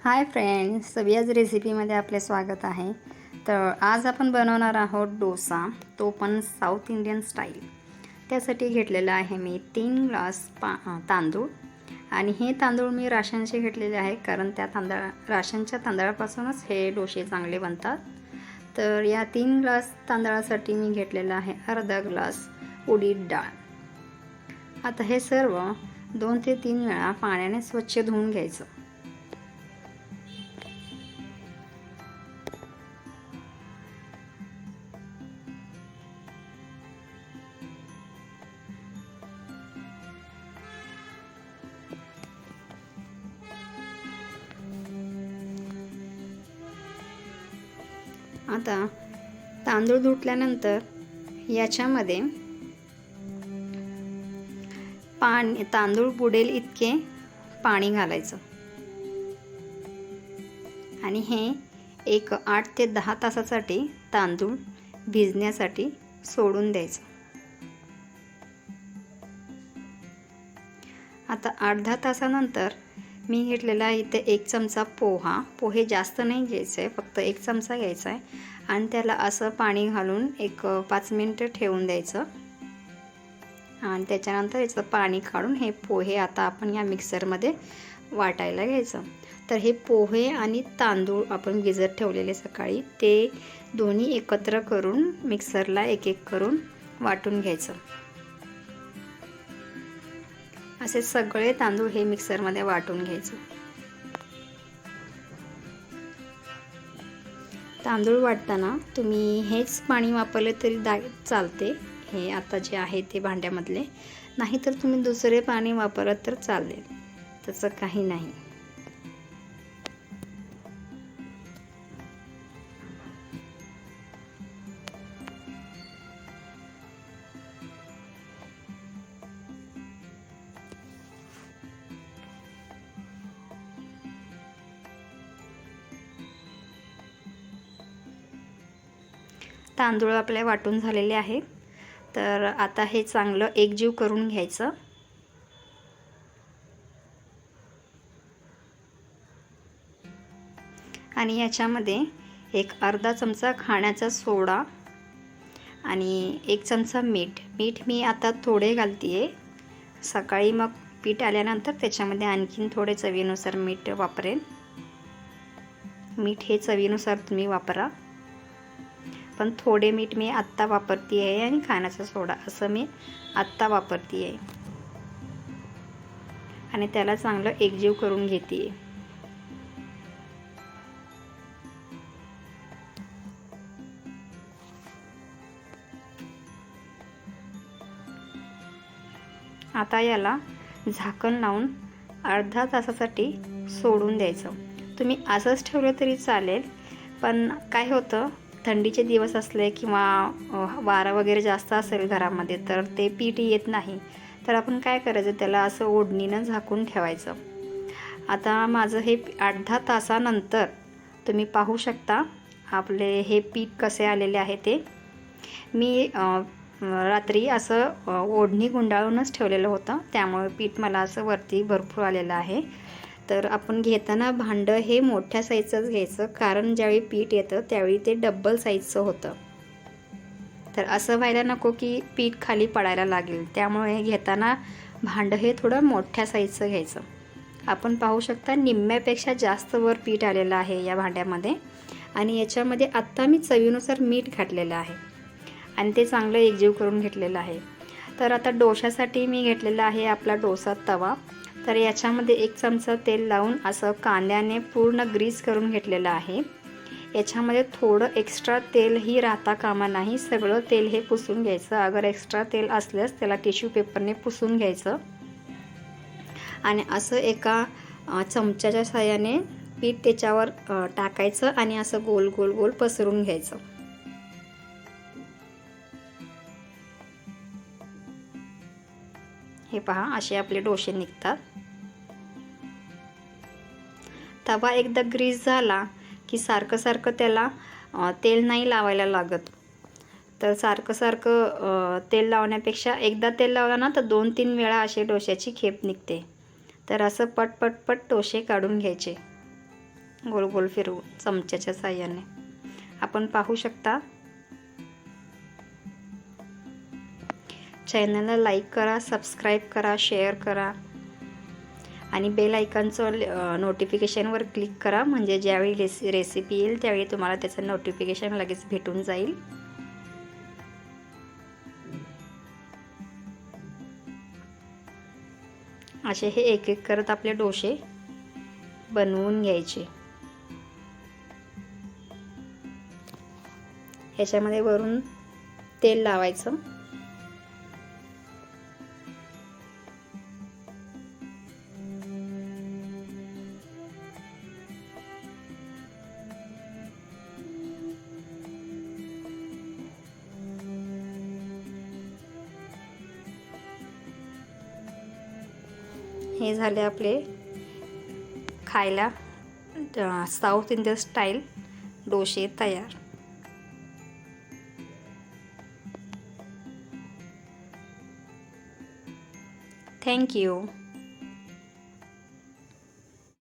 Hi friends, सवियाज रेसिपीमध्ये आपले स्वागत आहे। तर आज आपण बनवणार आहोत डोसा, तो पण साऊथ इंडियन स्टाईल। त्यासाठी घेतलेला आहे मी 3 ग्लास तांदूळ आणि हे तांदूळ मी राशनचे घेतलेले आहे, कारण त्या राशनच्या तांदळापासूनच हे डोसे चांगले बनतात। तर या 3 ग्लास तांदळासाठी मी घेतलेला आहे अर्धा ग्लास उडीद डाळ। आता हे सर्व 2 ते 3 वेळा पाण्याने स्वच्छ धुवून घ्यायचं। आता तांदूळ धुतल्यानंतर याच्यामध्ये तांदूळ बुडेल इतके पाणी घालायचं आणि हे एक 8 ते 10 तासासाठी तांदूळ भिजण्यासाठी सोडून द्यायचं। आता 8-10 तासानंतर मी घेतलेला इथे 1 चमचा पोहे जास्त नाही घ्यायचे, फक्त 1 चमचा घ्यायचा आहे आणि त्याला असं पाणी घालून एक 5 मिनिटं ठेवून द्यायचं आणि त्याच्यानंतर याचं पाणी काढून हे पोहे आता आपण या मिक्सरमध्ये वाटायला घ्यायचं। तर हे पोहे आणि तांदूळ आपण भिजत ठेवलेले सकाळी, ते दोन्ही एकत्र करून मिक्सरला एक एक करून वाटून घ्यायचं। असे सगळे तांदूळ हे मिक्सरमध्ये वाटून घ्यायचं। तांदूळ वाटताना तुम्ही हेच पाणी वापरले तरी चालते, हे आता जे आहे ते भांड्यामधले, नाहीतर तुम्ही दुसरे पाणी वापरत तर चालेल, तसं काही नाही। तांदूळ आपले वाटून झालेले आहे, तर आता हे चांगलं एकजीव करून घ्यायचं। आणि याच्यामध्ये एक अर्धा चमचा खाण्याचा सोडा आणि 1 चमचा मीठ मी आता थोडे घालतीये, सकाळी मग पीठ आल्यानंतर त्याच्यामध्ये आणखीन थोडे चवीनुसार मीठ वापरेन। मीठ हे चवीनुसार तुम्ही वापरा, पण थोडे मीठ मी आत्ता वापरती आहे आणि खाण्याचा सोडा असं मी आत्ता वापरती आहे आणि त्याला चांगलं एकजीव करून घेते। आता याला झाकण लावून अर्धा तासासाठी सोडून द्यायचं। तुम्ही असंच ठेवलं तरी चालेल, पण काय होतं, थंडीचे दिवस असले किंवा वारा वगैरे जास्त असेल घरामध्ये तर ते पीठ येत नाही, तर आपण काय करायचं, त्याला असं ओढणीनं झाकून ठेवायचं। आता माझं हे 8-10 तासानंतर तुम्ही पाहू शकता आपले हे पीठ कसे आलेले आहे ते। मी रात्री असं ओढणी गुंडाळूनच ठेवलेलं होतं, त्यामुळे पीठ मला असं वरती भरपूर आलेलं आहे। तर आपण घेताना भांडं हे मोठ्या साईजचंच घ्यायचं, कारण ज्यावेळी पीठ येतं त्यावेळी ते डबल साईजचं होतं। तर असं व्हायला नको की पीठ खाली पडायला लागेल, त्यामुळे घेताना भांडं हे थोडं मोठ्या साईजचं घ्यायचं। आपण पाहू शकता निम्म्यापेक्षा जास्त वर पीठ आलेलं आहे या भांड्यामध्ये आणि याच्यामध्ये आत्ता मी चवीनुसार मीठ घातलेलं आहे आणि ते चांगलं एकजीव करून घेतलेलं आहे। तर आता डोशासाठी मी घेतलेला आहे आपला डोसा तवा। तर याच्यामध्ये 1 चमचा तेल लावून असं कांद्याने पूर्ण ग्रीस करून घेतलेलं आहे। याच्यामध्ये थोडं एक्स्ट्रा तेलही राहता कामा नाही, सगळं तेल हे पुसून घ्यायचं। अगर एक्स्ट्रा तेल असल्यास त्याला टिश्यू पेपरने पुसून घ्यायचं आणि असं एका चमच्याच्या साहाय्याने पीठ त्याच्यावर टाकायचं आणि असं गोल गोल गोल पसरून घ्यायचं। हे पहा, असे आपले डोसे निघतात। तवा एकदा ग्रीस झाला की सारखं त्याला तेल नाही लावायला लागत, तर सारखं तेल लावण्यापेक्षा एकदा तेल लावलं ना तर 2-3 वेळा असे डोश्याची खेप निघते। तर असं पट डोसे काढून घ्यायचे। गोल गोल फिरवून चमच्याच्या साहाय्याने. आपण पाहू शकता. चॅनलला लाईक करा, सबस्क्राईब करा, शेअर करा आणि बेल आयकॉनचं नोटिफिकेशनवर क्लिक करा, म्हणजे ज्यावेळी रेसिपी येईल त्यावेळी तुम्हाला त्याचं नोटिफिकेशन लगेच भेटून जाईल. असे हे एक एक करत आपले डोसे बनवून घ्यायचे. ह्याच्यामध्ये वरून तेल लावायचं. हे झाले आपले खायला साऊथ इंडियन स्टाईल डोसे तयार. Thank you.